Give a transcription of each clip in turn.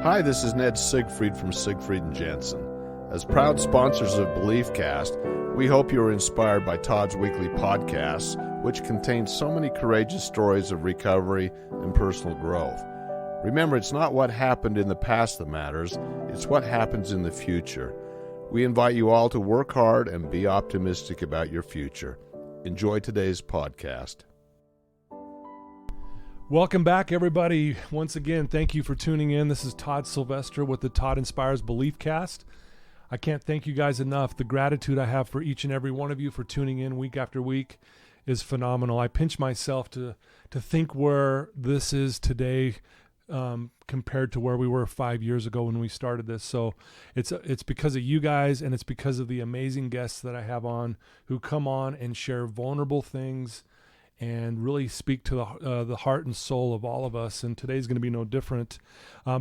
Hi, this is Ned Siegfried from Siegfried and Jensen. As proud sponsors of BeliefCast, we hope you are inspired by Todd's weekly podcasts, which contain so many courageous stories of recovery and personal growth. Remember, it's not what happened in the past that matters, it's what happens in the future. We invite you all to work hard and be optimistic about your future. Enjoy today's podcast. Welcome back, everybody. Once again, thank you for tuning in. This is Todd Sylvester with the Todd Inspires BeliefCast. I can't thank you guys enough. The gratitude I have for each and every one of you for tuning in week after week is phenomenal. I pinch myself to think where this is today compared to where we were 5 years ago when we started this. So it's because of you guys, and it's because of the amazing guests that I have on who come on and share vulnerable things and really speak to the heart and soul of all of us. And today's going to be no different.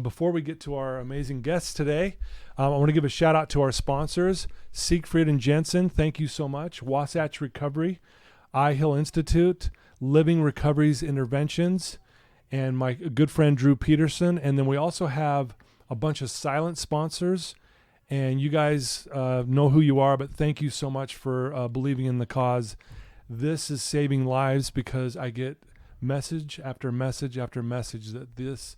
Before we get to our amazing guests today, I want to give a shout out to our sponsors, Siegfried and Jensen. Thank you so much. Wasatch Recovery, I-Hill Institute, Living Recoveries Interventions, and my good friend Drew Peterson. And then we also have a bunch of silent sponsors. And you guys know who you are, but thank you so much for believing in the cause. This is saving lives because I get message after message after message that this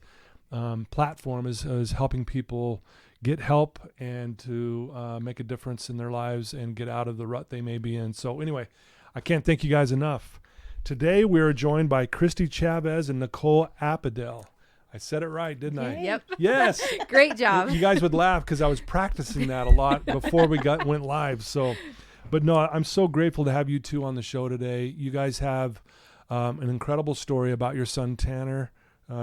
platform is helping people get help and to make a difference in their lives and get out of the rut they may be in. So anyway, I can't thank you guys enough. Today we are joined by Christy Chavez and Nicole Apedaile. I said it right, didn't I? Yep. Yes. Great job. You guys would laugh because I was practicing that a lot before we went live. So. But no, I'm so grateful to have you two on the show today. You guys have an incredible story about your son, Tanner,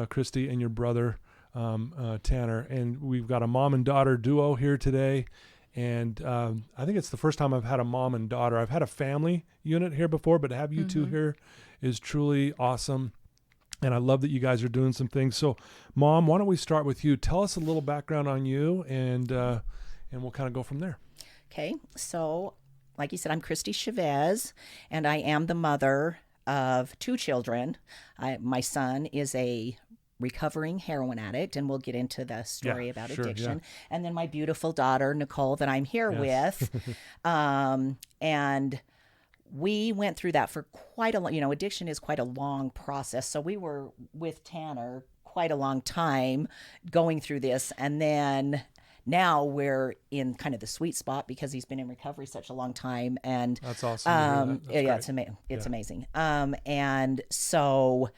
Christy, and your brother, Tanner. And we've got a mom and daughter duo here today. And I think it's the first time I've had a mom and daughter. I've had a family unit here before, but to have you two here is truly awesome. And I love that you guys are doing some things. So, Mom, why don't we start with you? Tell us a little background on you, and we'll kind of go from there. Okay, so like you said, I'm Christy Chavez, and I am the mother of two children. My son is a recovering heroin addict, and we'll get into the story about addiction. Yeah. And then my beautiful daughter, Nicole, that I'm here with. And we went through that for quite a long, addiction is quite a long process. So we were with Tanner quite a long time going through this, and then now we're in kind of the sweet spot because he's been in recovery such a long time. And that's awesome. It's amazing. And so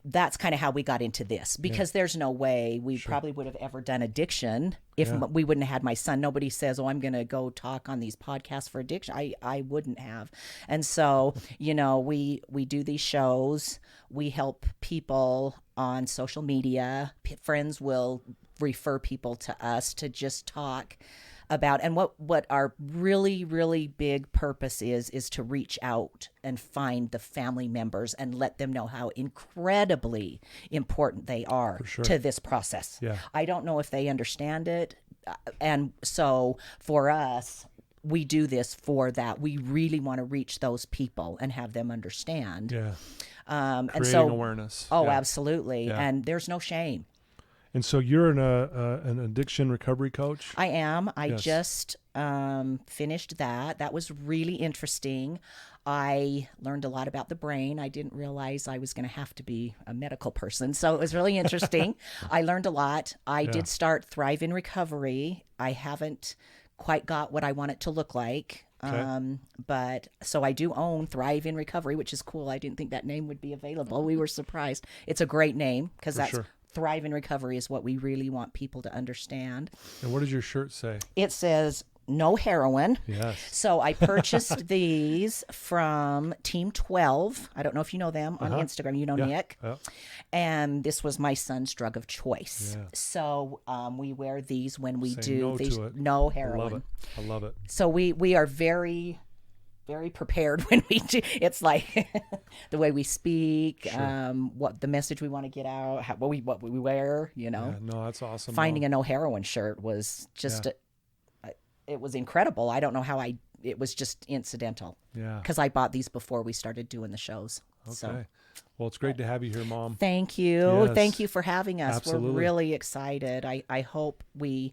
that's kind of how we got into this, because there's no way we probably would have ever done addiction if we wouldn't have had my son. Nobody says, oh, I'm going to go talk on these podcasts for addiction. I wouldn't have. And so, we do these shows. We help people on social media. Friends will refer people to us to just talk about, and what our really, really big purpose is to reach out and find the family members and let them know how incredibly important they are to this process. Yeah. I don't know if they understand it. And so for us, we do this for that. We really want to reach those people and have them understand. Yeah. Creating awareness. Oh, absolutely. Yeah. And there's no shame. And so you're an addiction recovery coach? I am. I just finished that. That was really interesting. I learned a lot about the brain. I didn't realize I was going to have to be a medical person. So it was really interesting. I learned a lot. I did start Thrive in Recovery. I haven't quite got what I want it to look like. Okay. But so I do own Thrive in Recovery, which is cool. I didn't think that name would be available. We were surprised. It's a great name because Thrive in Recovery is what we really want people to understand. And what does your shirt say? It says no heroin. Yes. So I purchased these from Team 12. I don't know if you know them on Instagram. You know Nick. Yeah. And this was my son's drug of choice. Yeah. So we wear these when we do these. No heroin. I love it. So we are very prepared when we do. It's like the way we speak, what the message we want to get out, what we wear, Yeah, no, that's awesome. Finding a no heroin shirt was just, it was incredible. I don't know how it was just incidental. Yeah. Because I bought these before we started doing the shows. Okay. So. Well, it's great to have you here, Mom. Thank you. Yes. Thank you for having us. Absolutely. We're really excited. I hope we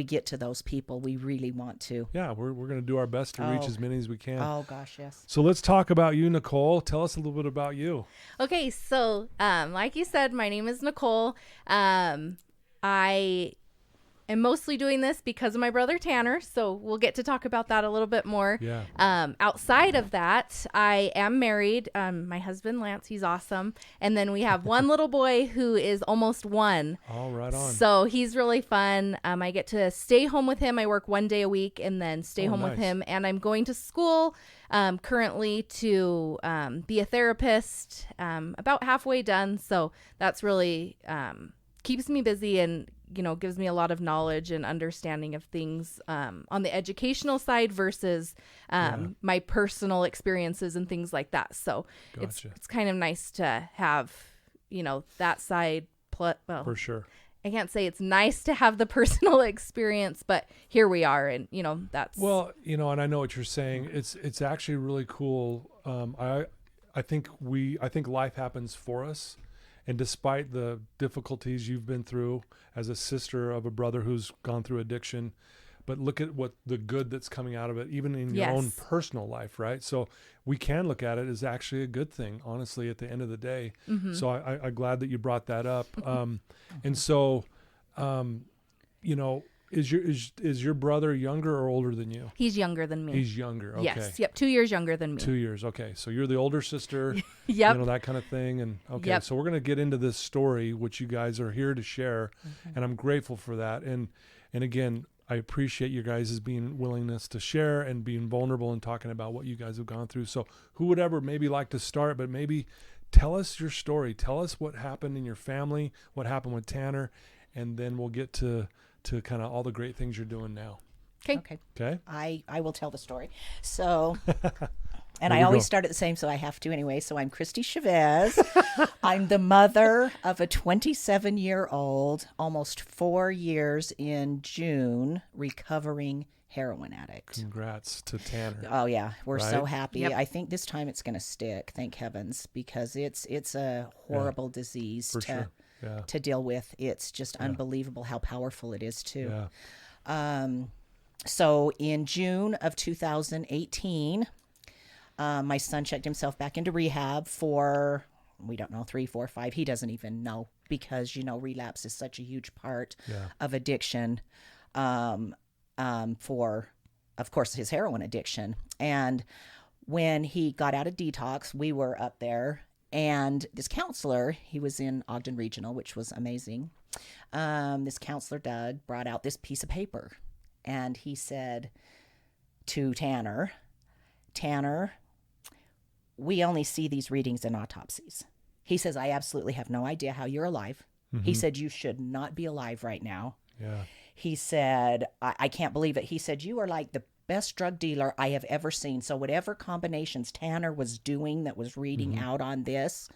get to those people. We really want to. Yeah, we're going to do our best to reach as many as we can. Oh, gosh, yes. So let's talk about you, Nicole. Tell us a little bit about you. Okay, so like you said, my name is Nicole. I am mostly doing this because of my brother Tanner, so we'll get to talk about that a little bit more. Yeah. Outside of that, I am married. My husband Lance, he's awesome, and then we have one little boy who is almost 1. All right on. So he's really fun. I get to stay home with him. I work 1 day a week and then stay home with him. And I'm going to school currently to be a therapist, about halfway done. So that's really keeps me busy and, gives me a lot of knowledge and understanding of things on the educational side versus my personal experiences and things like that. So Gotcha. it's kind of nice to have, that side. Well, For sure. I can't say it's nice to have the personal experience, but here we are. And, that's. Well, and I know what you're saying. It's actually really cool. I think life happens for us. And despite the difficulties you've been through as a sister of a brother who's gone through addiction, but look at what the good that's coming out of it, even in your own personal life, right? So we can look at it as actually a good thing, honestly, at the end of the day. Mm-hmm. So I'm glad that you brought that up. And so, is your brother younger or older than you? He's younger than me. He's younger. Okay. Yes. Yep. 2 years younger than me. 2 years. Okay. So you're the older sister. Yep. That kind of thing. And okay. Yep. So we're going to get into this story, which you guys are here to share. Mm-hmm. And I'm grateful for that. And again, I appreciate you guys' willingness to share and being vulnerable and talking about what you guys have gone through. So who would ever maybe like to start, but maybe tell us your story. Tell us what happened in your family, what happened with Tanner, and then we'll get to kind of all the great things you're doing now. Okay. I will tell the story. So, and I always start at the same, so I have to anyway. So I'm Christy Chavez. I'm the mother of a 27-year-old, almost 4 years in June, recovering heroin addict. Congrats to Tanner. Oh yeah, we're so happy. Yep. I think this time it's going to stick, thank heavens, because it's a horrible disease to deal with. It's just unbelievable how powerful it is too. Yeah. So in June of 2018, my son checked himself back into rehab for, we don't know, 3, 4, 5. He doesn't even know because, relapse is such a huge part of addiction for, of course, his heroin addiction. And when he got out of detox, we were up there. And this counselor, he was in Ogden Regional, which was amazing. This counselor, Doug, brought out this piece of paper. And he said to Tanner, we only see these readings in autopsies. He says, I absolutely have no idea how you're alive. Mm-hmm. He said, you should not be alive right now. Yeah. He said, I can't believe it. He said, you are like the best drug dealer I have ever seen. So whatever combinations Tanner was doing that was reading out on this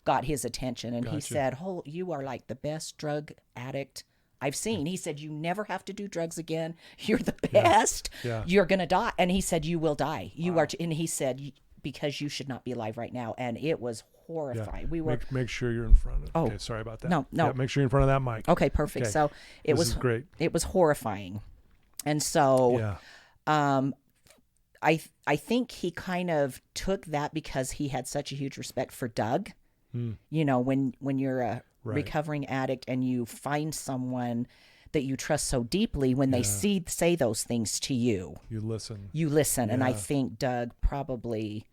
got his attention. And he said, you are like the best drug addict I've seen. He said, you never have to do drugs again. You're the best. Yeah. You're going to die. And he said, you will die. You are. And he said, because you should not be alive right now. And it was horrifying. We were make sure you're in front of. Okay, sorry about that. No. Yeah, make sure you're in front of that mic. Okay, perfect. Okay. So it was great. It was horrifying. And so I think he kind of took that because he had such a huge respect for Doug. When you're a recovering addict and you find someone that you trust so deeply, when they say those things to you, you listen. And I think Doug probably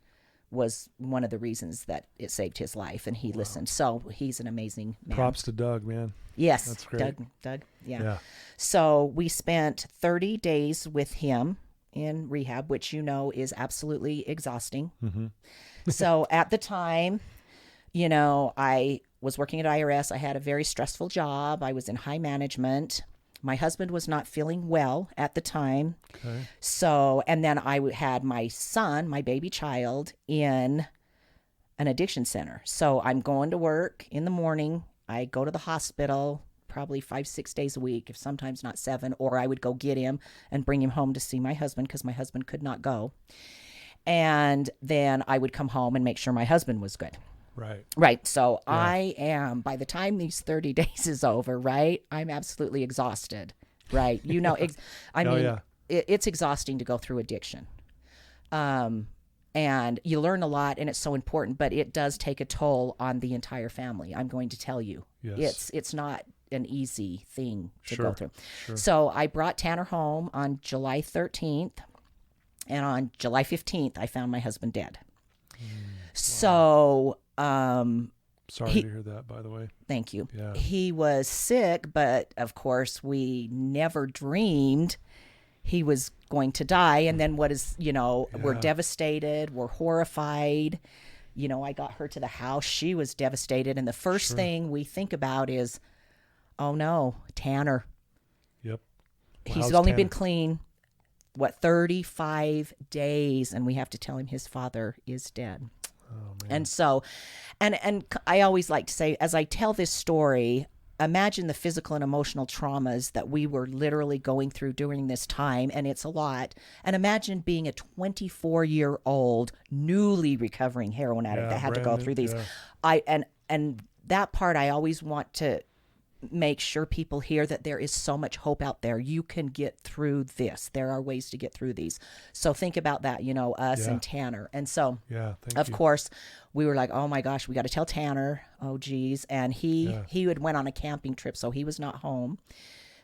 was one of the reasons that it saved his life, and he listened. So he's an amazing man. Props to Doug, man. Yes, that's great. Doug. Yeah. So we spent 30 days with him in rehab, which is absolutely exhausting. Mm-hmm. So at the time, I was working at IRS. I had a very stressful job. I was in high management. My husband was not feeling well at the time. Okay. So, and then I had my son, my baby child, in an addiction center. So I'm going to work in the morning. I go to the hospital probably 5-6 days a week, if sometimes not 7, or I would go get him and bring him home to see my husband because my husband could not go. And then I would come home and make sure my husband was good. Right. Right. So I am, by the time these 30 days is over, right, I'm absolutely exhausted. Right. You know, it's exhausting to go through addiction. And you learn a lot, and it's so important, but it does take a toll on the entire family. I'm going to tell you. Yes. It's not an easy thing to go through. Sure. So I brought Tanner home on July 13th, and on July 15th, I found my husband dead. So, sorry to hear that, by the way. Thank you. Yeah. He was sick, but of course we never dreamed he was going to die. And then we're devastated. We're horrified. You know, I got her to the house. She was devastated. And the first thing we think about is, oh no, Tanner. Yep. Well, He's only been clean, 35 days. And we have to tell him his father is dead. Oh, man. And so, and I always like to say, as I tell this story, imagine the physical and emotional traumas that we were literally going through during this time, and it's a lot. And imagine being a 24-year-old newly recovering heroin addict that had to go through these. Yeah. And that part, I always want to make sure people hear that there is so much hope out there. You can get through this. There are ways to get through these. So think about that, us and Tanner. And so, of course, we were like, oh my gosh, we got to tell Tanner. Oh, geez. And he had went on a camping trip, so he was not home.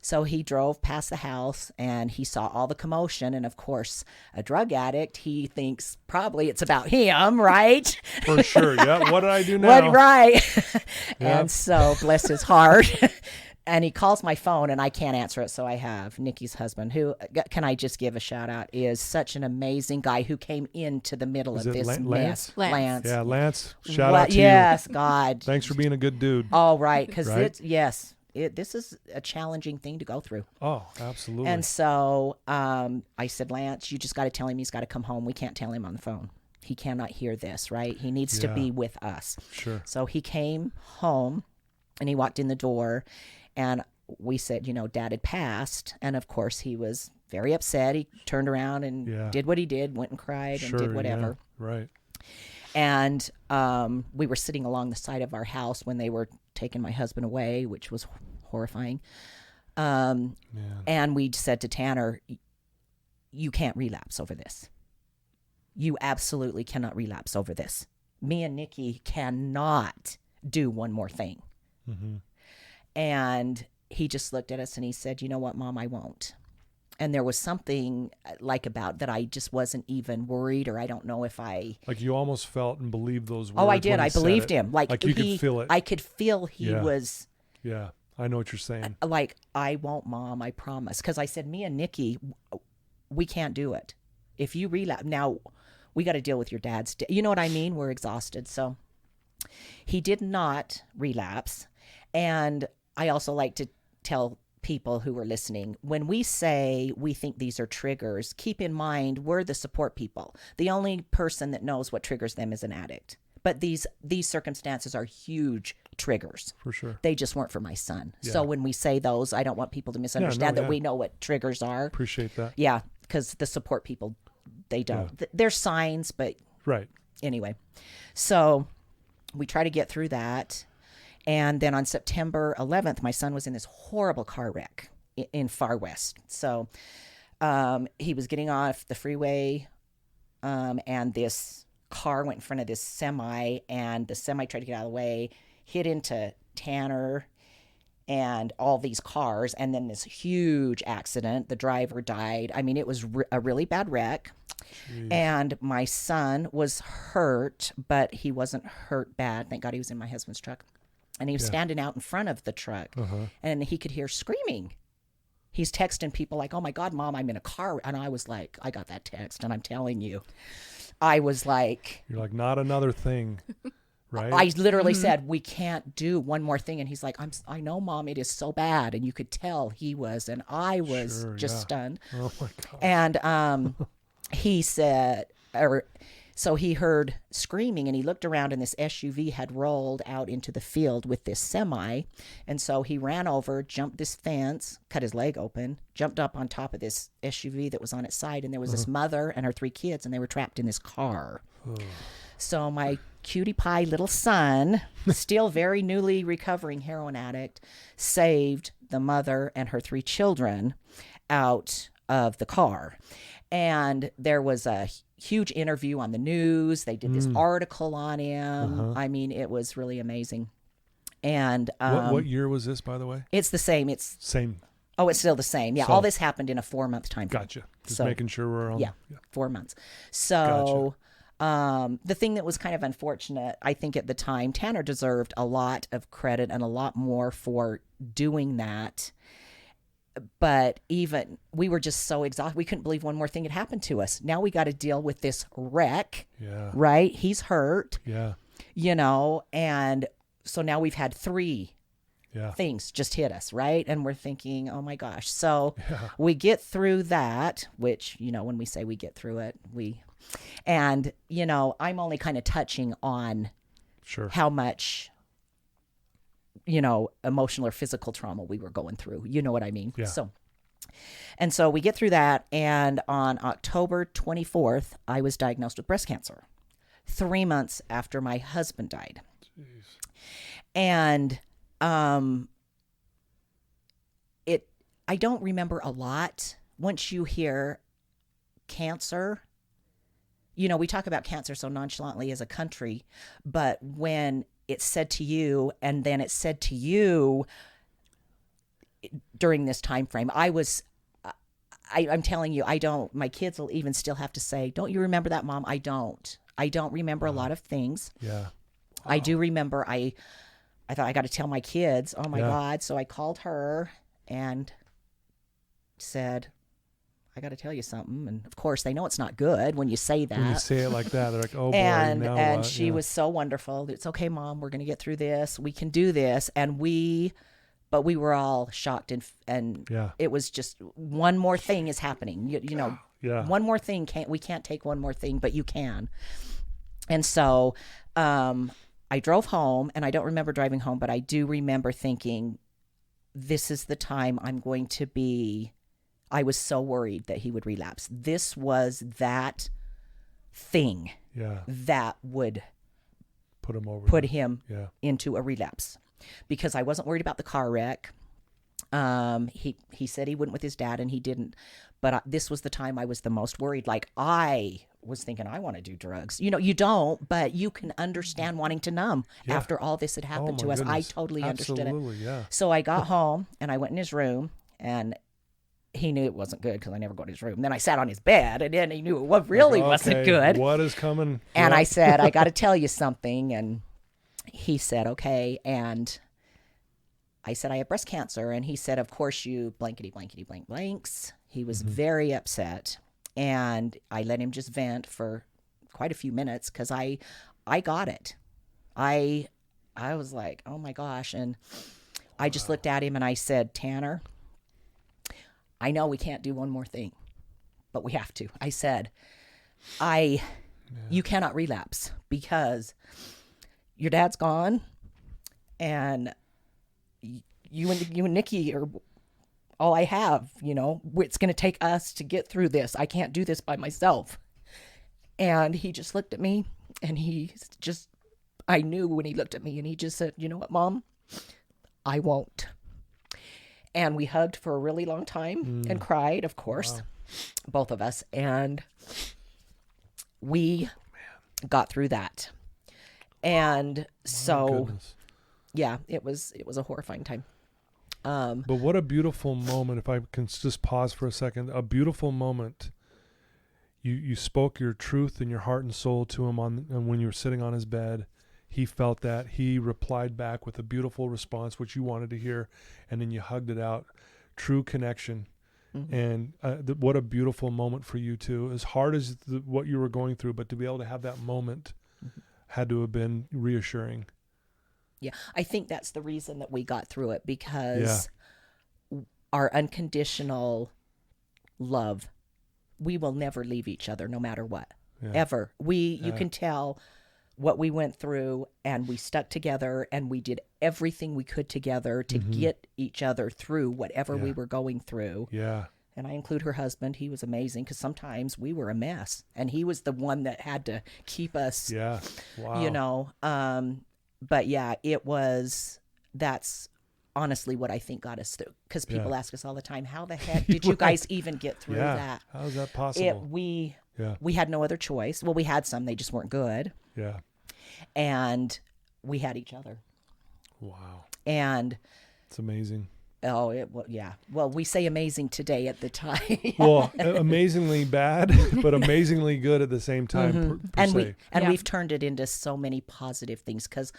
So he drove past the house and he saw all the commotion. And of course, a drug addict, he thinks probably it's about him, right? For sure. Yeah. What did I do now? Right. And so, bless his heart. And he calls my phone and I can't answer it. So I have Nikki's husband, who, can I just give a shout out, is such an amazing guy who came into the middle of this mess. Lance. Yeah, Lance. Shout out to you. Yes, God. Thanks for being a good dude. All right. Because this is a challenging thing to go through. Oh, absolutely. And so I said, Lance, you just got to tell him he's got to come home. We can't tell him on the phone. He cannot hear this, right? He needs to be with us. Sure. So he came home and he walked in the door and we said, Dad had passed. And of course he was very upset. He turned around and did what he did, went and cried and did whatever. Yeah. Right. And we were sitting along the side of our house when they were taking my husband away, which was horrifying. And we said to Tanner, you can't relapse over this. You absolutely cannot relapse over this. Me and Nikki cannot do one more thing. Mm-hmm. And he just looked at us and he said, you know what, Mom, I won't. And there was something about that I just wasn't even worried, or I don't know if I... Like you almost felt and believed those words. Oh, I did. I believed him. Like you could feel it. I could feel he was... Yeah, I know what you're saying. Like, I won't, Mom, I promise. Because I said, me and Nikki, we can't do it. If you relapse... Now, we got to deal with your dad's... You know what I mean? We're exhausted. So he did not relapse. And I also like to tell people who are listening, when we say we think these are triggers, keep in mind we're the support people. The only person that knows what triggers them is an addict. But these circumstances are huge triggers. For sure. They just weren't for my son. Yeah. So when we say those, I don't want people to misunderstand that we know what triggers are. Appreciate that. Yeah, because the support people, they don't. Yeah. They're signs, but anyway. So we try to get through that. And then on September 11th, my son was in this horrible car wreck in Far West. So he was getting off the freeway, and this car went in front of this semi, and the semi tried to get out of the way, hit into Tanner and all these cars, and then this huge accident. The driver died. I mean, it was a really bad wreck. Jeez. And my son was hurt, but he wasn't hurt bad. Thank God he was in my husband's truck. And he was standing out in front of the truck, and he could hear screaming. He's texting people like, oh, my God, Mom, I'm in a car. And I was like, I got that text, and I'm telling you. I was like. You're like, not another thing, right? I literally said, we can't do one more thing. And he's like, I know, Mom, it is so bad. And you could tell he was, and I was just stunned. Oh, my God. And he said, so he heard screaming, and he looked around, and this SUV had rolled out into the field with this semi. And so he ran over, jumped this fence, cut his leg open, jumped up on top of this SUV that was on its side. And there was this mother and her 3 kids, and they were trapped in this car. So my cutie pie little son, still very newly recovering heroin addict, saved the mother and her 3 children out of the car. And there was a huge interview on the news. They did this article on him. I mean, it was really amazing. And what year was this, by the way? it's the same. It's Same. Oh, it's still the same. Yeah, So- all this happened in a 4-month time frame. Gotcha. Just So- making sure we're on. Yeah, 4 months. So the thing that was kind of unfortunate, I think at the time, Tanner deserved a lot of credit and a lot more for doing that. But even we were just so exhausted. We couldn't believe one more thing had happened to us. Now we got to deal with this wreck, Yeah. right? He's hurt, Yeah. and so now we've had 3 Yeah. things just hit us, right? And we're thinking, oh my gosh. So Yeah. we get through that, which, when we say we get through it, and, I'm only kind of touching on Sure. how much, emotional or physical trauma we were going through. You know what I mean? Yeah. So we get through that. And on October 24th, I was diagnosed with breast cancer 3 months after my husband died. Jeez. And, I don't remember a lot. Once you hear cancer, we talk about cancer so nonchalantly as a country, but when it's said to you, and then it's said to you during this time frame, I'm telling you, my kids will even still have to say, don't you remember that, Mom? I don't remember a lot of things. Yeah. I do remember, I thought I got to tell my kids, oh my Yeah. God. So I called her and said, I got to tell you something. And of course they know it's not good when you say that. When you say it like that, they're like, "Oh boy!" and now and what? she Yeah. was so wonderful. It's okay, Mom. We're going to get through this. We can do this. And but we were all shocked and Yeah. it was just one more thing is happening. Yeah. One more thing we can't take one more thing, but you can. And so, I drove home, and I don't remember driving home, but I do remember thinking, this is the time I'm going to be. I was so worried that he would relapse. This was that thing Yeah. that would Put him over. put him Yeah. into a relapse, because I wasn't worried about the car wreck. He said he wouldn't with his dad, and he didn't. But this was the time I was the most worried. Like, I was thinking, I want to do drugs. You don't, but you can understand wanting to numb Yeah. after all this had happened Oh, to my us. I goodness. totally understood it. Absolutely. Yeah. So I got home, and I went in his room, and he knew it wasn't good because I never go to his room. Then I sat on his bed, and then he knew it really wasn't Okay, good. What is coming? And Yeah. I said, I got to tell you something. And he said, okay. And I said, I have breast cancer. And he said, of course you blankety, blankety, blank blanks. He was very upset. And I let him just vent for quite a few minutes because I got it. I was like, oh my gosh. And I just looked at him and I said, Tanner, I know we can't do one more thing, but we have to. I said, you cannot relapse because your dad's gone, and you and Nikki are all I have. It's going to take us to get through this. I can't do this by myself. And he just looked at me, and I knew when he looked at me, and he just said, you know what, Mom, I won't. And we hugged for a really long time and cried, of course, both of us. And we got through that. And so, Goodness. yeah, it was a horrifying time. But what a beautiful moment. If I can just pause for a second, a beautiful moment. You spoke your truth and your heart and soul to him and when you were sitting on his bed. He felt that. He replied back with a beautiful response, which you wanted to hear, and then you hugged it out. True connection. And what a beautiful moment for you too. As hard as what you were going through, but to be able to have that moment had to have been reassuring. Yeah, I think that's the reason that we got through it, because our unconditional love, we will never leave each other no matter what, ever. You can tell what we went through, and we stuck together, and we did everything we could together to get each other through whatever we were going through. Yeah. and I include her husband. He was amazing because sometimes we were a mess, and he was the one that had to keep us. Yeah. Wow. You know, but yeah, that's honestly what I think got us through, because people ask us all the time, how the heck did you guys even get through that? How is that possible? We had no other choice. Well, we had some, they just weren't good. Yeah. And we had each other. Wow. And it's amazing. Well, we say amazing today at the time. Well, amazingly bad, but amazingly good at the same time. And we've turned it into so many positive things, because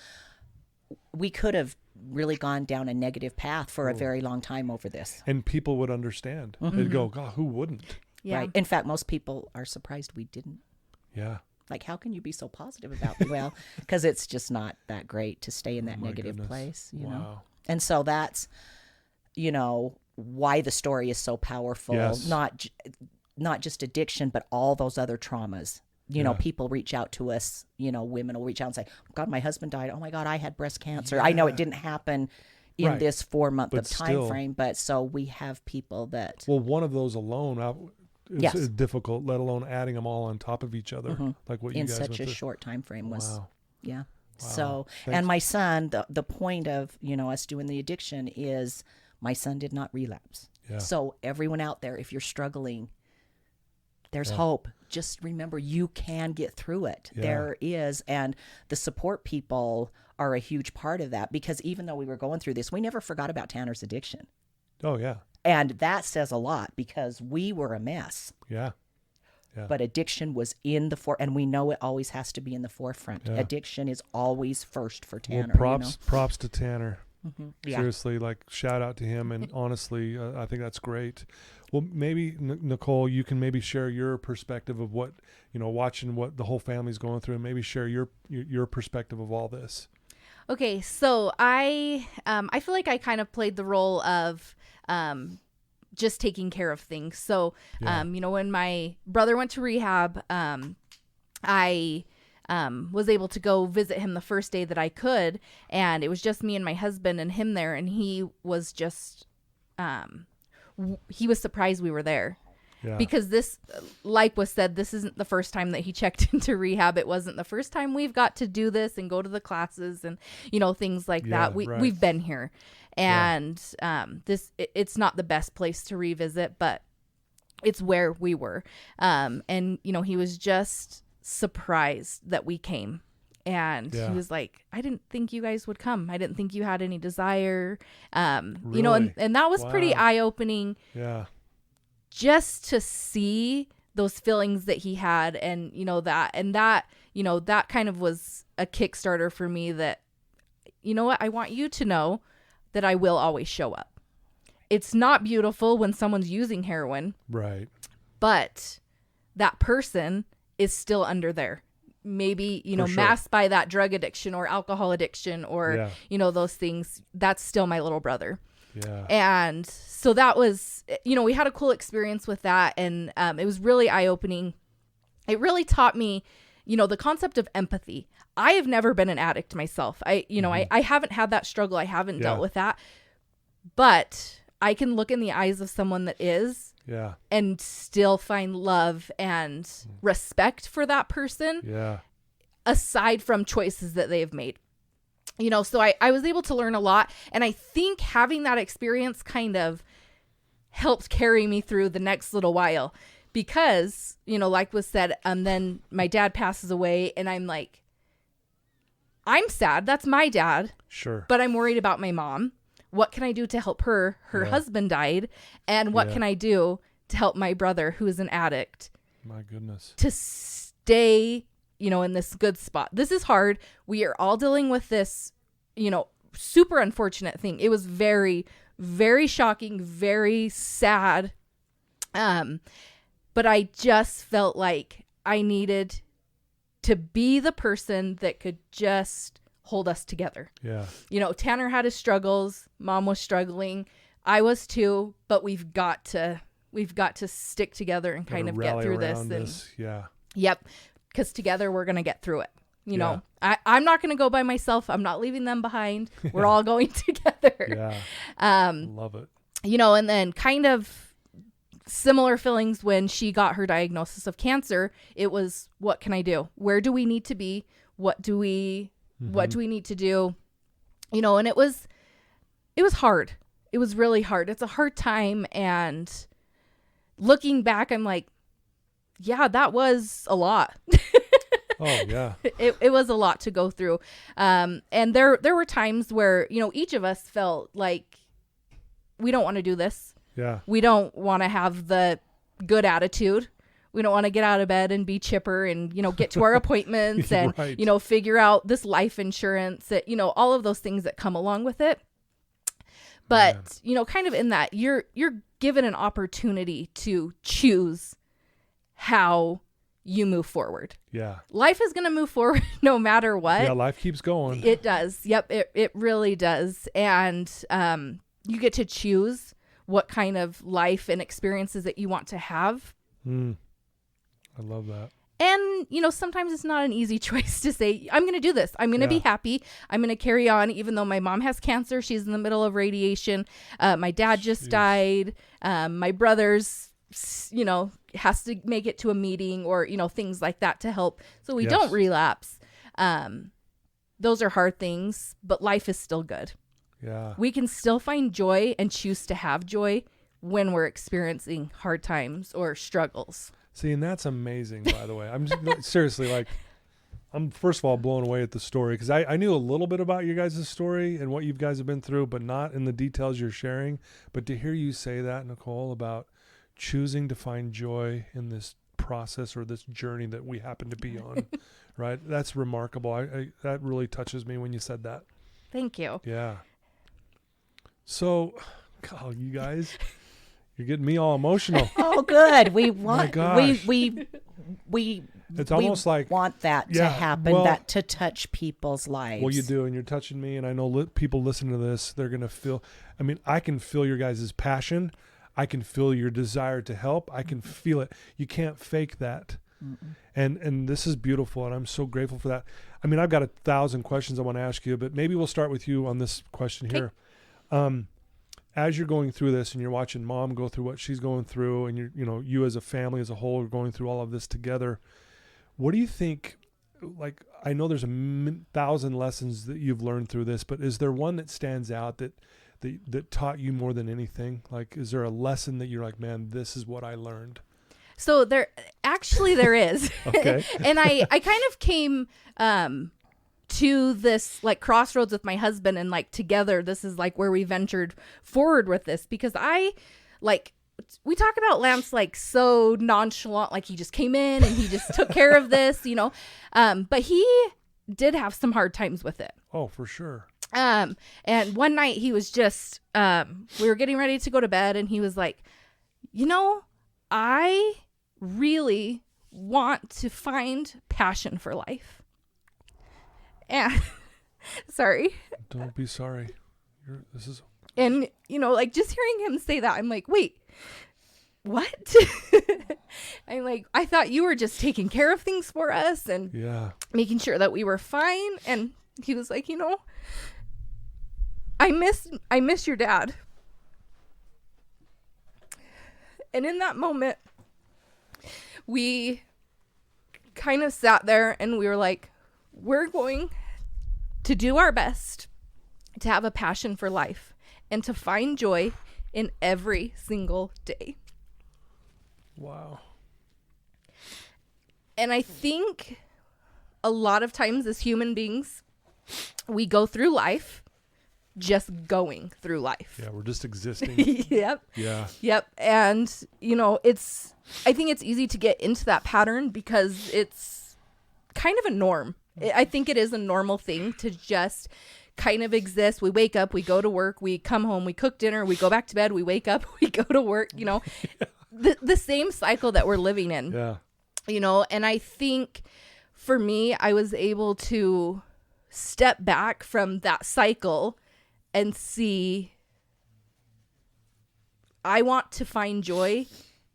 we could have really gone down a negative path for a very long time over this. And people would understand. They'd go, God, who wouldn't? Yeah. Right. In fact, most people are surprised we didn't. Yeah. Like, how can you be so positive about it? Well, because it's just not that great to stay in that negative goodness. place, you know? And so that's, you know, why the story is so powerful. Yes. Not just addiction, but all those other traumas. You know, people reach out to us, you know, women will reach out and say, God, my husband died. Oh my God, I had breast cancer. I know it didn't happen in this 4 month of time frame, but so we have people that. Well, one of those alone is difficult, let alone adding them all on top of each other, like what you guys went through. In such a short time frame was. Wow. Yeah. Wow. So, Thanks. and my son, the point of, you know, us doing the addiction is my son did not relapse. Yeah. So everyone out there, if you're struggling, there's hope. Just remember, you can get through it. Yeah. There is. And the support people are a huge part of that, because even though we were going through this, we never forgot about Tanner's addiction. Oh, yeah. And that says a lot, because we were a mess. Yeah. But addiction was in the and we know it always has to be in the forefront. Yeah. Addiction is always first for Tanner. Well, props to Tanner. Yeah. Seriously, like, shout out to him. And honestly, I think that's great. Well, maybe Nicole, you can maybe share your perspective of what, you know, watching what the whole family's going through, and maybe share your perspective of all this. Okay, so I feel like I kind of played the role of just taking care of things. So, you know, when my brother went to rehab, I was able to go visit him the first day that I could, and it was just me and my husband and him there, and he was just he was surprised we were there. Yeah. Because this, like was said, this isn't the first time that he checked into rehab. It wasn't the first time we've got to do this and go to the classes and, you know, things like that. We've been here, and it's not the best place to revisit, but it's where we were. And, you know, he was just surprised that we came. And he was like, I didn't think you guys would come. I didn't think you had any desire. You know, and that was pretty eye-opening. Yeah. Just to see those feelings that he had, and, you know, that kind of was a Kickstarter for me that, you know what, I want you to know that I will always show up. It's not beautiful when someone's using heroin. Right. But that person is still under there. Maybe, you know, masked by that drug addiction or alcohol addiction or, you know, those things. That's still my little brother. Yeah. And so that was, you know, we had a cool experience with that. And it was really eye-opening. It really taught me, you know, the concept of empathy. I have never been an addict myself. I haven't had that struggle. I haven't dealt with that. But I can look in the eyes of someone that is. Yeah. And still find love and respect for that person. Yeah. Aside from choices that they have made. You know, so I was able to learn a lot. And I think having that experience kind of helped carry me through the next little while. Because, you know, like was said, then my dad passes away and I'm like, I'm sad. That's my dad. Sure. But I'm worried about my mom. What can I do to help her? Her husband died. And what can I do to help my brother, who is an addict? My goodness. To stay, you know, in this good spot. This is hard. We are all dealing with this, you know, super unfortunate thing. It was very, very shocking, very sad. But I just felt like I needed to be the person that could just hold us together. Yeah. You know, Tanner had his struggles. Mom was struggling. I was too, but we've got to stick together and kind of get through this. Yeah. Yep. Because together we're going to get through it. You know, I'm not going to go by myself. I'm not leaving them behind. We're all going together. Yeah. Love it. You know, and then kind of similar feelings when she got her diagnosis of cancer. It was, what can I do? Where do we need to be? What do we need to do? You know, and it was hard. It was really hard. It's a hard time. And looking back, I'm like, yeah, that was a lot. Oh yeah. It was a lot to go through. And there were times where, you know, each of us felt like we don't want to do this. Yeah. We don't want to have the good attitude. We don't want to get out of bed and be chipper and, you know, get to our appointments and, right. you know, figure out this life insurance, that, you know, all of those things that come along with it. But, you know, kind of in that you're given an opportunity to choose how you move forward. Yeah. Life is going to move forward no matter what. Yeah, life keeps going. It does. Yep, it really does. And you get to choose what kind of life and experiences that you want to have. I love that. And, you know, sometimes it's not an easy choice to say, I'm going to do this. I'm going to be happy. I'm going to carry on, even though my mom has cancer. She's in the middle of radiation. My dad just died. My brother's, you know, has to make it to a meeting, or, you know, things like that to help so we don't relapse. Those are hard things, but life is still good. Yeah. We can still find joy and choose to have joy when we're experiencing hard times or struggles. See, and that's amazing, by the way. I'm just, seriously, like, I'm first of all blown away at the story, because I knew a little bit about you guys' story and what you guys have been through, but not in the details you're sharing. But to hear you say that, Nicole, about choosing to find joy in this process or this journey that we happen to be on, right? That's remarkable. I that really touches me when you said that. Thank you. Yeah. So, God, you guys, you're getting me all emotional. Oh, good. We want we it's almost like want that to happen, that to touch people's lives. Well, you do, and you're touching me, and I know people listening to this, they're going to feel, I mean, I can feel your guys' passion. I can feel your desire to help. I can feel it. You can't fake that. And this is beautiful, and I'm so grateful for that. I mean, I've got 1,000 questions I want to ask you, but maybe we'll start with you on this question here. As you're going through this and you're watching mom go through what she's going through, and you as a family as a whole are going through all of this together, what do you think, like, I know there's 1,000 lessons that you've learned through this, but is there one that stands out that taught you more than anything? Like, is there a lesson that you're like, man, this is what I learned? So there is. Okay. And I kind of came to this like crossroads with my husband, and like together, this is like where we ventured forward with this, because we talk about Lance like so nonchalant, like he just came in and he just took care of this, but he did have some hard times with it. Oh, for sure. And one night he was just, we were getting ready to go to bed, and he was like, I really want to find passion for life. And sorry. Don't be sorry. And, like just hearing him say that, I'm like, wait, what? I'm like, I thought you were just taking care of things for us and making sure that we were fine. And he was like, I miss your dad. And in that moment, we kind of sat there and we were like, we're going to do our best to have a passion for life and to find joy in every single day. Wow. And I think a lot of times as human beings, we go through life just going through life. Yeah, we're just existing. Yep. Yeah. Yep. And, I think it's easy to get into that pattern because it's kind of a norm. I think it is a normal thing to just kind of exist. We wake up, we go to work, we come home, we cook dinner, we go back to bed, we wake up, we go to work, the same cycle that we're living in. Yeah. And I think for me, I was able to step back from that cycle and see, I want to find joy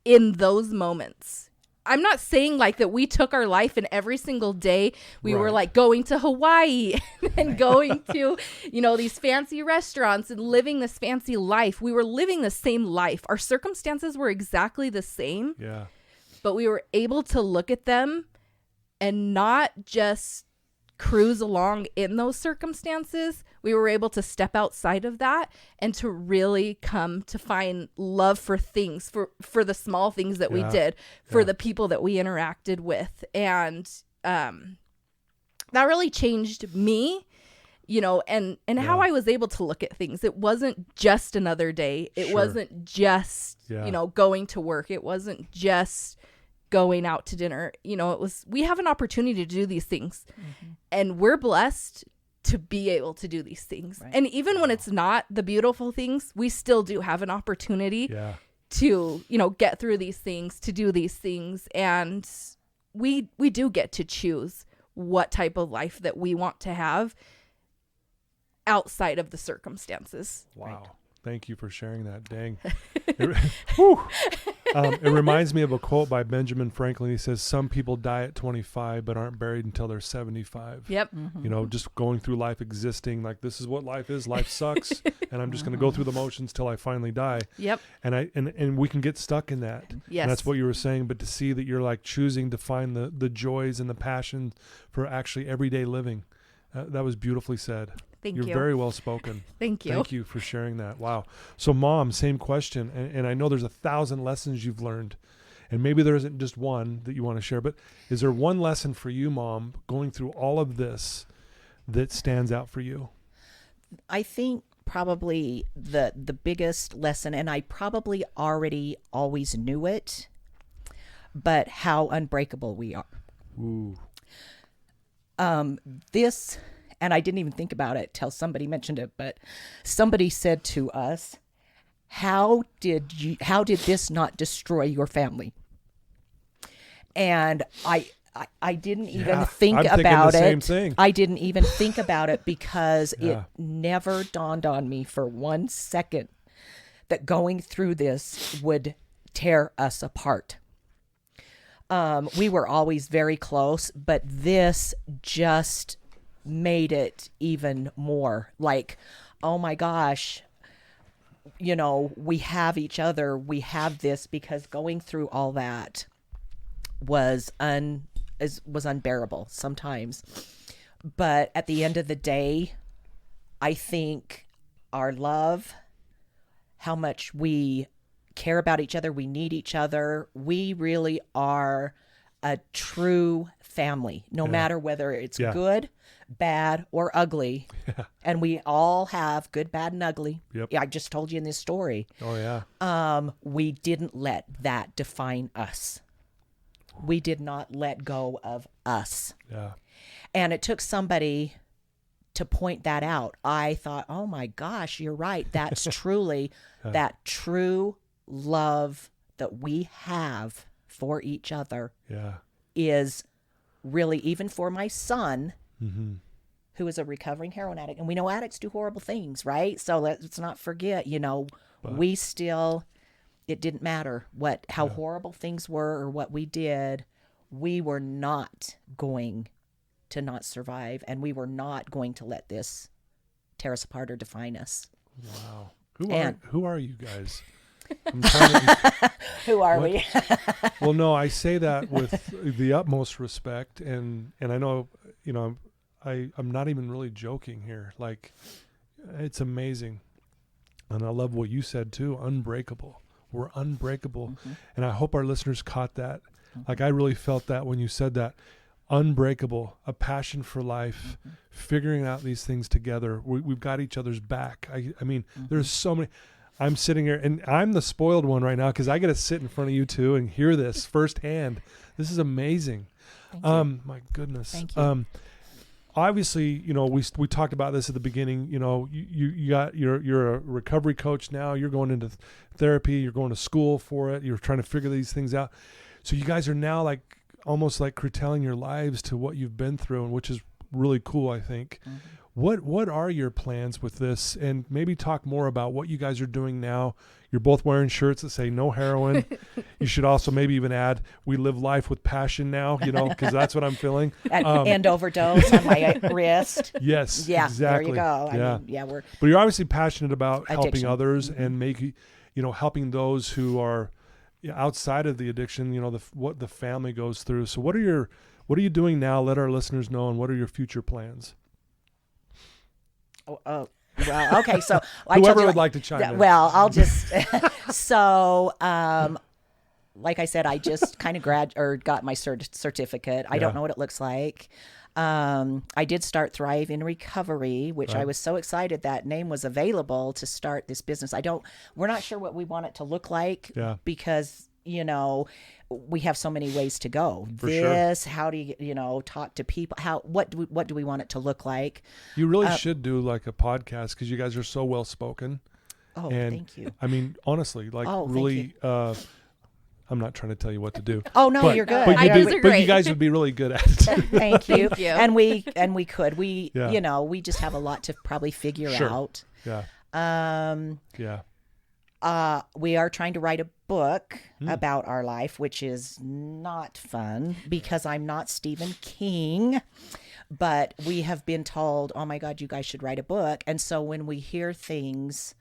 in those moments, I'm not saying like that we took our life and every single day we were like going to Hawaii and going to, these fancy restaurants and living this fancy life. We were living the same life. Our circumstances were exactly the same. Yeah. But we were able to look at them and not just cruise along in those circumstances. We were able to step outside of that and to really come to find love for things, for the small things that we did, for the people that we interacted with. And that really changed me, and how I was able to look at things. It wasn't just another day. It wasn't just, going to work. It wasn't just going out to dinner. We have an opportunity to do these things, and we're blessed to be able to do these things. Right. And even when it's not the beautiful things, we still do have an opportunity to, get through these things, to do these things. And we do get to choose what type of life that we want to have outside of the circumstances. Wow. Right. Thank you for sharing that. Dang. It reminds me of a quote by Benjamin Franklin. He says, some people die at 25 but aren't buried until they're 75. Yep. Just going through life, existing like this is what life is. Life sucks. And I'm just going to go through the motions till I finally die. Yep. And we can get stuck in that. Yes. And that's what you were saying. But to see that you're like choosing to find the joys and the passion for actually everyday living. That was beautifully said. You're very well spoken. Thank you. Thank you for sharing that. Wow. So Mom, same question. And I know there's 1,000 lessons you've learned, and maybe there isn't just one that you want to share, but is there one lesson for you, Mom, going through all of this that stands out for you? I think probably the biggest lesson, and I probably already always knew it, but how unbreakable we are. Ooh. And I didn't even think about it till somebody mentioned it, but somebody said to us, how did this not destroy your family? And I didn't even think about it. Same thing. I didn't even think about it because it never dawned on me for 1 second that going through this would tear us apart. We were always very close, but this just made it even more like, oh my gosh, we have each other, we have this, because going through all that was unbearable sometimes. But at the end of the day, I think our love, how much we care about each other, we need each other, we really are a true family, no matter whether it's good, bad, or ugly. And we all have good, bad, and ugly. Yep. I just told you in this story. Oh yeah. We didn't let that define us. We did not let go of us. Yeah. And it took somebody to point that out. I thought, oh my gosh, you're right. That's truly that true love that we have for each other is really, even for my son, who is a recovering heroin addict. And we know addicts do horrible things, right? So let's not forget, we still, it didn't matter how horrible things were or what we did. We were not going to not survive, and we were not going to let this tear us apart or define us. Wow. Who are you guys? I'm trying to, who are we? Well, no, I say that with the utmost respect, and I know, I'm not even really joking here. Like, it's amazing. And I love what you said too, unbreakable. We're unbreakable. And I hope our listeners caught that. Like, I really felt that when you said that. Unbreakable, a passion for life, figuring out these things together. We've got each other's back. I mean, there's so many. I'm sitting here, and I'm the spoiled one right now because I get to sit in front of you two and hear this firsthand. This is amazing. My goodness. Thank you. Obviously, we talked about this at the beginning. You're a recovery coach now. You're going into therapy. You're going to school for it. You're trying to figure these things out. So you guys are now almost like curtailing your lives to what you've been through, and which is really cool, I think. What are your plans with this? And maybe talk more about what you guys are doing now. You're both wearing shirts that say no heroin. You should also maybe even add, we live life with passion now, because that's what I'm feeling. And overdose on my wrist. Yes, Yeah, exactly. there you go. Yeah. I mean, we're But you're obviously passionate about helping addiction. others and helping those who are outside of the addiction, what the family goes through. So what are you doing now? Let our listeners know, and what are your future plans? Well, okay. So whoever would like to chime in. Well, I'll just like I said, I just kind of got my certificate. I don't know what it looks like. I did start Thrive in Recovery, which I was so excited that name was available to start this business. We're not sure what we want it to look like because, we have so many ways to go. How do you, talk to people? What do we want it to look like? You really should do like a podcast because you guys are so well spoken. Oh, and, thank you. I mean, honestly, really, I'm not trying to tell you what to do. Oh no, you're good. But you guys would be really good at it. Thank you. Thank you. And we could. We just have a lot to probably figure out. Yeah. We are trying to write a book about our life, which is not fun because I'm not Stephen King, but we have been told, oh my God, you guys should write a book. And so when we hear things,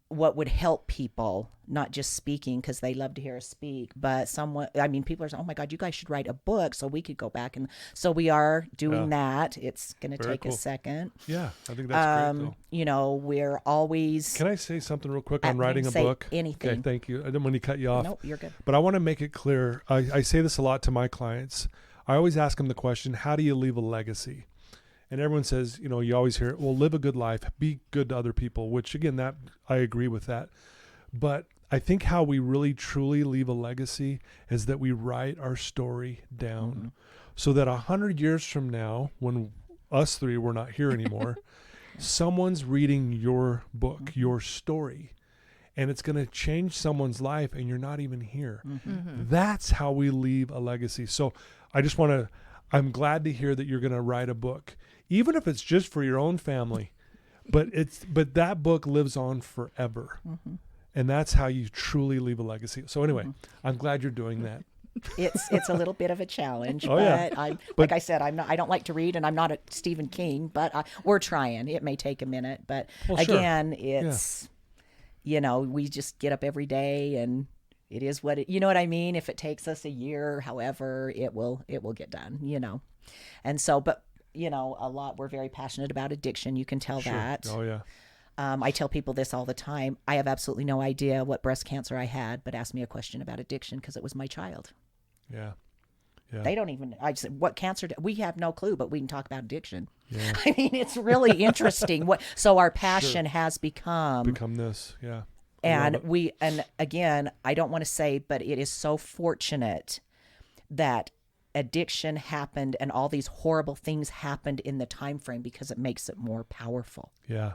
what would help people, not just speaking because they love to hear us speak, but people are saying, oh my God, you guys should write a book so we could go back. And so we are doing that. It's going to take a second. Yeah, I think that's great though. We're always... Can I say something real quick on writing a book? Anything. Okay, thank you. I didn't want to cut you off. Nope, you're good. But I want to make it clear. I say this a lot to my clients. I always ask them the question, how do you leave a legacy? And everyone says, you always hear, well, live a good life, be good to other people, which again, that I agree with that. But I think how we really truly leave a legacy is that we write our story down so that 100 years from now, when us three were not here anymore, someone's reading your book, your story, and it's going to change someone's life and you're not even here. That's how we leave a legacy. So I'm glad to hear that you're going to write a book, even if it's just for your own family, but that book lives on forever. And that's how you truly leave a legacy. So anyway, I'm glad you're doing that. It's a little bit of a challenge, but like I said, I don't like to read and I'm not a Stephen King, but we're trying. It may take a minute, but again, it's, we just get up every day and it is what it, you know what I mean? If it takes us a year, however, it will get done, And so, but we're very passionate about addiction. You can tell that. Oh yeah. I tell people this all the time. I have absolutely no idea what breast cancer I had, but ask me a question about addiction because it was my child. Yeah. They don't even, I said, what cancer? We have no clue, but we can talk about addiction. Yeah. I mean, it's really interesting. So our passion has become this. Yeah. And again, I don't want to say, but it is so fortunate that addiction happened and all these horrible things happened in the time frame because it makes it more powerful. Yeah.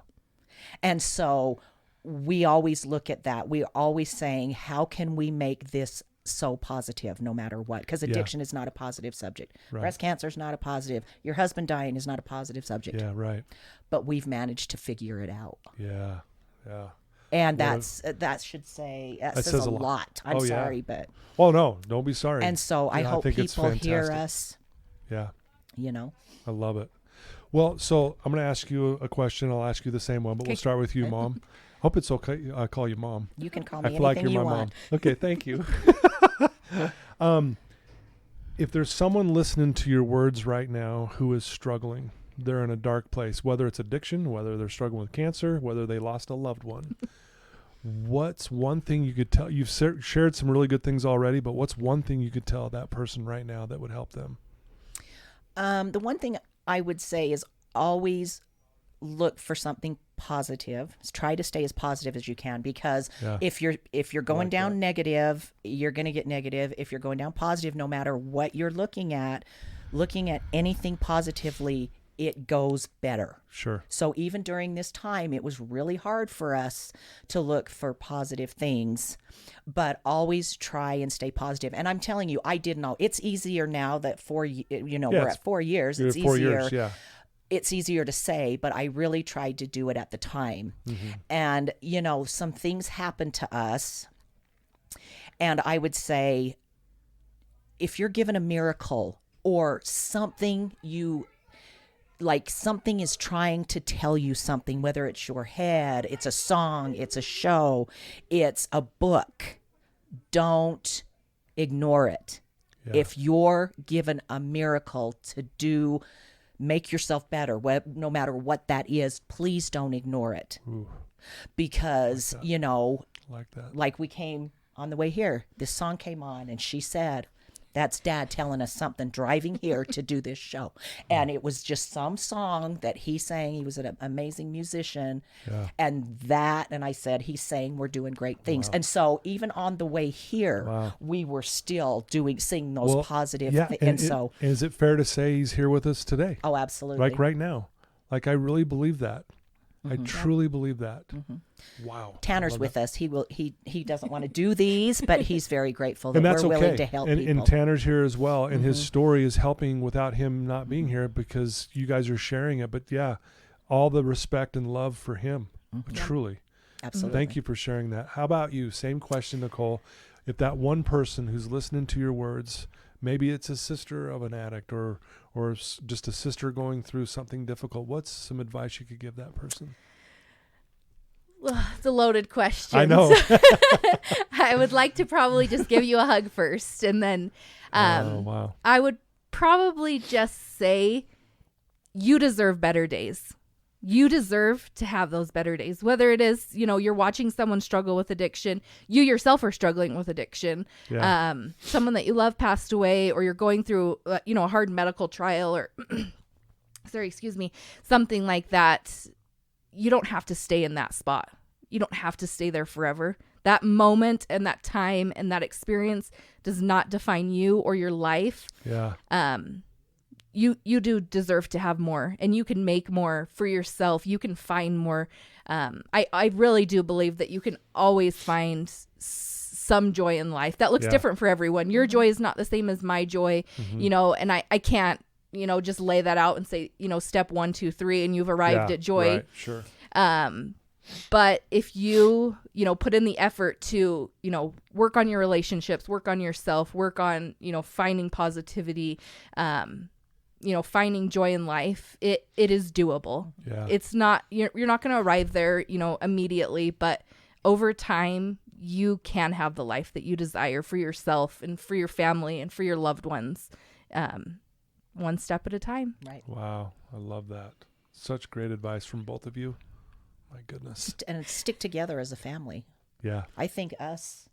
And so we always look at that. We're always saying, how can we make this so positive no matter what? Because addiction is not a positive subject. Right. Breast cancer is not a positive. Your husband dying is not a positive subject. Yeah, right. But we've managed to figure it out. Yeah, yeah. And that says a lot. I'm sorry, but... Oh, no, don't be sorry. And so I hope people hear us. Yeah. I love it. Well, so I'm going to ask you a question. I'll ask you the same one, but we'll start with you, Mom. Hope it's okay. I call you Mom. You can call me anything like you're you my want. Mom. Okay, thank you. If there's someone listening to your words right now who is struggling, they're in a dark place, whether it's addiction, whether they're struggling with cancer, whether they lost a loved one, what's one thing you could tell? You've shared some really good things already, but what's one thing you could tell that person right now that would help them? The one thing I would say is always look for something positive. Try to stay as positive as you can, because if you're going down negative, you're going to get negative. If you're going down positive, no matter what you're looking at anything positively, it goes better. Sure. So even during this time, it was really hard for us to look for positive things, but always try and stay positive. And I'm telling you, I didn't know. It's easier now that we're at 4 years. It's easier. 4 years, yeah. it's easier to say, but I really tried to do it at the time. And, some things happened to us. And I would say, if you're given a miracle or something something is trying to tell you something, whether it's your head, it's a song, it's a show, it's a book, don't ignore it. Yeah. If you're given a miracle to make yourself better, no matter what that is, please don't ignore it. Ooh. Because, like we came on the way here, this song came on and she said, that's Dad telling us something driving here to do this show. And it was just some song that he sang. He was an amazing musician. Yeah. And I said, he's saying we're doing great things. Wow. And so even on the way here, we were still singing those positive things. Is it fair to say he's here with us today? Oh, absolutely. Like right now. Like I really believe that. I truly believe that. Wow. Tanner's with us. He doesn't want to do these, but he's very grateful that we're willing to help people. And Tanner's here as well. And his story is helping without him not being here because you guys are sharing it. But all the respect and love for him. Truly. Absolutely. Thank you for sharing that. How about you? Same question, Nicole. If that one person who's listening to your words, maybe it's a sister of an addict or just a sister going through something difficult, what's some advice you could give that person? Well, it's a loaded question. I know. I would like to probably just give you a hug first. And then I would probably just say you deserve better days. You deserve to have those better days, whether it is, you're watching someone struggle with addiction, you yourself are struggling with addiction, someone that you love passed away, or you're going through, a hard medical trial or, something like that. You don't have to stay in that spot. You don't have to stay there forever. That moment and that time and that experience does not define you or your life. Yeah. You do deserve to have more, and you can make more for yourself. You can find more. I really do believe that you can always find some joy in life that looks different for everyone. Your joy is not the same as my joy, and I can't, just lay that out and say, step 1, 2, 3, and you've arrived at joy. Right, sure. But if you, put in the effort to, work on your relationships, work on yourself, work on, finding positivity, finding joy in life, it is doable. Yeah. It's not, you're not going to arrive there, immediately, but over time you can have the life that you desire for yourself and for your family and for your loved ones. One step at a time. Right. Wow. I love that. Such great advice from both of you. My goodness. And stick together as a family. Yeah. I think us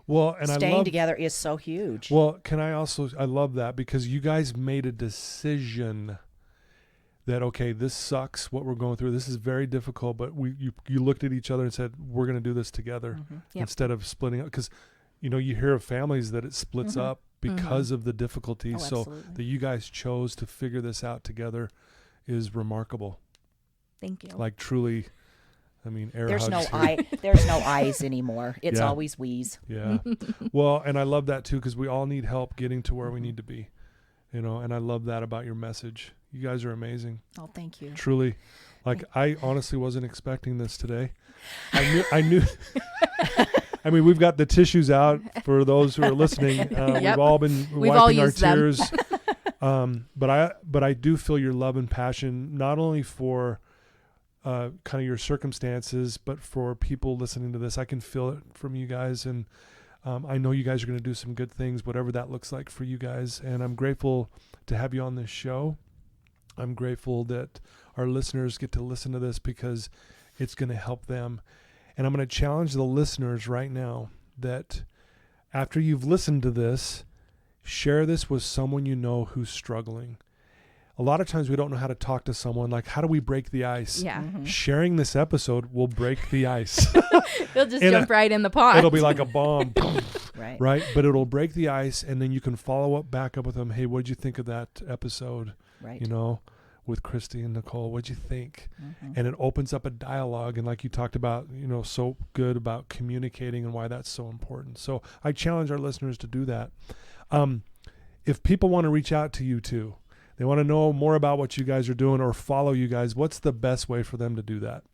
and staying together is so huge. Well, I love that because you guys made a decision that, okay, this sucks what we're going through. This is very difficult, but you looked at each other and said, we're going to do this together instead of splitting up. Because, you hear of families that it splits up because of the difficulties. So that you guys chose to figure this out together is remarkable. Thank you. Like truly, air there's hugs. There's no I's anymore. It's always we's. Yeah. Well, and I love that too, because we all need help getting to where we need to be, and I love that about your message. You guys are amazing. Oh, thank you. Truly. Like I honestly wasn't expecting this today. I knew we've got the tissues out for those who are listening. We've all been wiping our tears. But I do feel your love and passion, not only for kind of your circumstances, but for people listening to this. I can feel it from you guys. And I know you guys are going to do some good things, whatever that looks like for you guys. And I'm grateful to have you on this show. I'm grateful that our listeners get to listen to this because it's going to help them. And I'm going to challenge the listeners right now that after you've listened to this, share this with someone you know who's struggling. A lot of times we don't know how to talk to someone. Like, how do we break the ice? Yeah. Sharing this episode will break the ice. They'll just jump right in the pond. It'll be like a bomb. Right. But it'll break the ice, and then you can follow up, back up with them. Hey, what'd you think of that episode? Right. With Christy and Nicole, what'd you think? And it opens up a dialogue. And like you talked about, so good about communicating and why that's so important. So I challenge our listeners to do that. If people want to reach out to you too, they want to know more about what you guys are doing or follow you guys, what's the best way for them to do that?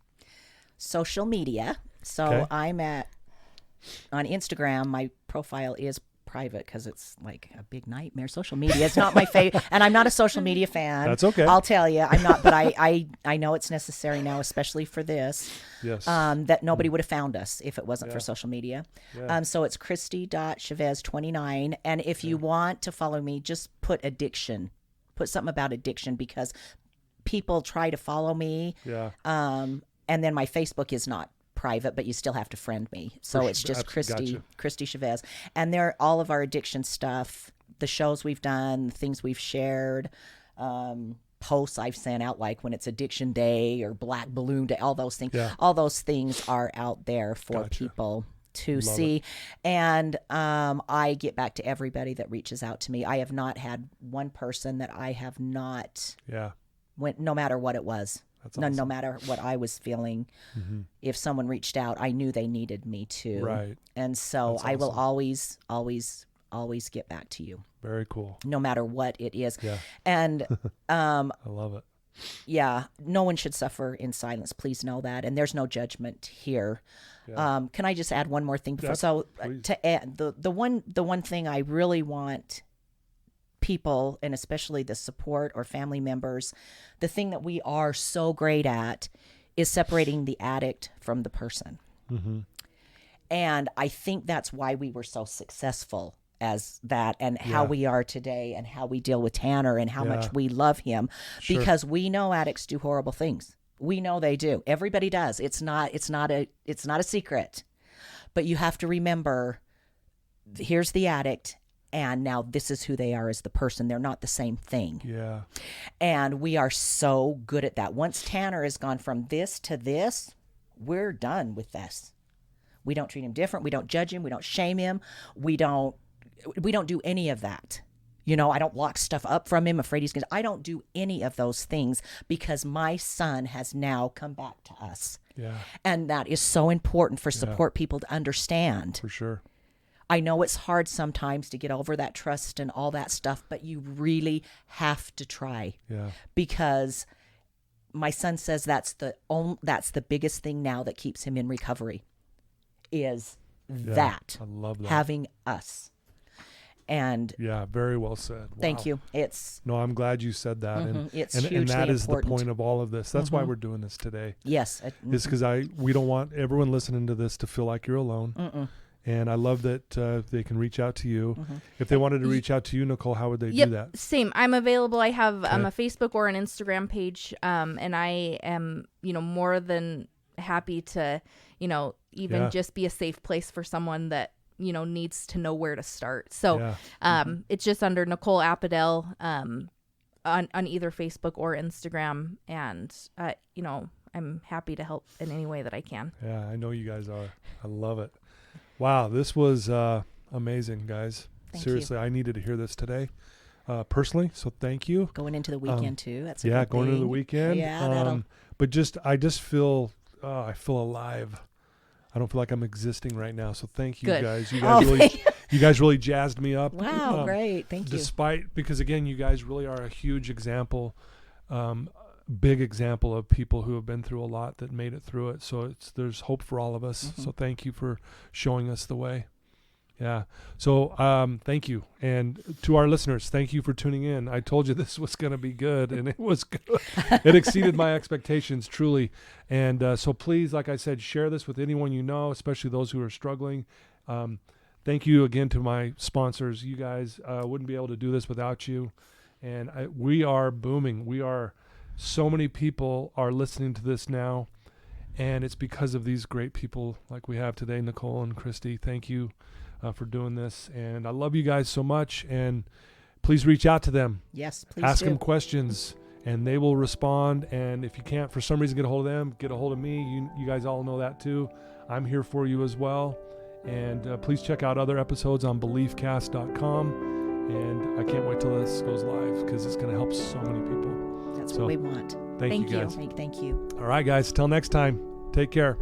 Social media. So Okay. I'm on Instagram. My profile is private because it's like a big nightmare. Social media. It's not my favorite, and I'm not a social media fan. That's okay. I'll tell you, I'm not. But I know it's necessary now, especially for this. Yes. That nobody would have found us if it wasn't for Yeah. social media. Yeah. So it's Christy.Chavez29, and if you want to follow me, just put addiction. Put something about addiction because people try to follow me. Yeah. And then my Facebook is not private, but you still have to friend me. So it's just Gotcha. Christy Chavez. And there, all of our addiction stuff, the shows we've done, the things we've shared, posts I've sent out, like when it's Addiction Day or Black Balloon Day, all those things. Yeah. All those things are out there for Gotcha. people to Love see. it. And I get back to everybody that reaches out to me. I have not had one person that I have not Yeah. went, no matter what it was. That's No awesome. matter what I was feeling, if someone reached out, I knew they needed me too. Right. And so That's I will awesome. always get back to you, Very cool. no matter what it is. Yeah. And I love it. yeah, no one should suffer in silence. Please know that. And there's no judgment here. Yeah. Can I just add one more thing before? Yeah, So please. to add the one thing I really want people, and especially the support or family members, the thing that we are so great at is separating the addict from the person. Mm-hmm. And I think that's why we were so successful as that, and how Yeah. we are today, and how we deal with Tanner, and how Yeah. much we love him, Sure. because we know addicts do horrible things. We know they do. Everybody does. It's not a secret. But you have to remember, here's the addict, and now this is who they are as the person. They're not the same thing. Yeah. And we are so good at that. Once Tanner has gone from this to this, we're done with this. We don't treat him different. We don't judge him. We don't shame him. We don't do any of that. You know, I don't lock stuff up from him, afraid he's going to. I don't do any of those things because my son has now come back to us. Yeah. And that is so important for support people to understand. For sure. I know it's hard sometimes to get over that trust and all that stuff, but you really have to try, Yeah. because my son says that's the biggest thing now that keeps him in recovery is Yeah. that, I love that. having us. And Yeah. Very well said. thank Wow. you. It's No, I'm glad you said that. It's and hugely that is important. the point of all of this. That's why we're doing this today. yes, Is because we don't want everyone listening to this to feel like you're alone. And I love that they can reach out to you. If they wanted to reach out to you, Nicole, how would they do that? Same. I'm available. I have Okay. a Facebook or an Instagram page, and I am, more than happy to, even Yeah. just be a safe place for someone that needs to know where to start. So, Yeah. it's just under Nicole Apedaile on either Facebook or Instagram, and I'm happy to help in any way that I can. Yeah, I know you guys are. I love it. Wow, this was amazing, guys. Thank Seriously, I needed to hear this today personally, so thank you. going into the weekend too. That's a Yeah, good going into the thing. weekend. Yeah, that'll. But I just feel, I feel alive. I don't feel like I'm existing right now. So thank you Good. guys. You Oh, guys you guys really jazzed me up. Wow, great. Thank you. Because again, you guys really are a huge example, big example of people who have been through a lot that made it through it. So there's hope for all of us. So thank you for showing us the way. Yeah. So thank you. And to our listeners, thank you for tuning in. I told you this was going to be good, and it was good. It exceeded my expectations, truly. And so please, like I said, share this with anyone you know, especially those who are struggling. Thank you again to my sponsors. You guys wouldn't be able to do this without you. And we are booming. So many people are listening to this now, and it's because of these great people like we have today, Nicole and Christy. Thank you for doing this. And I love you guys so much. And please reach out to them. Yes, please Ask do. them questions, and they will respond. And if you can't, for some reason, get a hold of them, get a hold of me. You guys all know that too. I'm here for you as well. And please check out other episodes on beliefcast.com. And I can't wait till this goes live because it's going to help so many people. That's So, what we want. Thank you guys. Thank you. All right, guys. Till next time. Take care.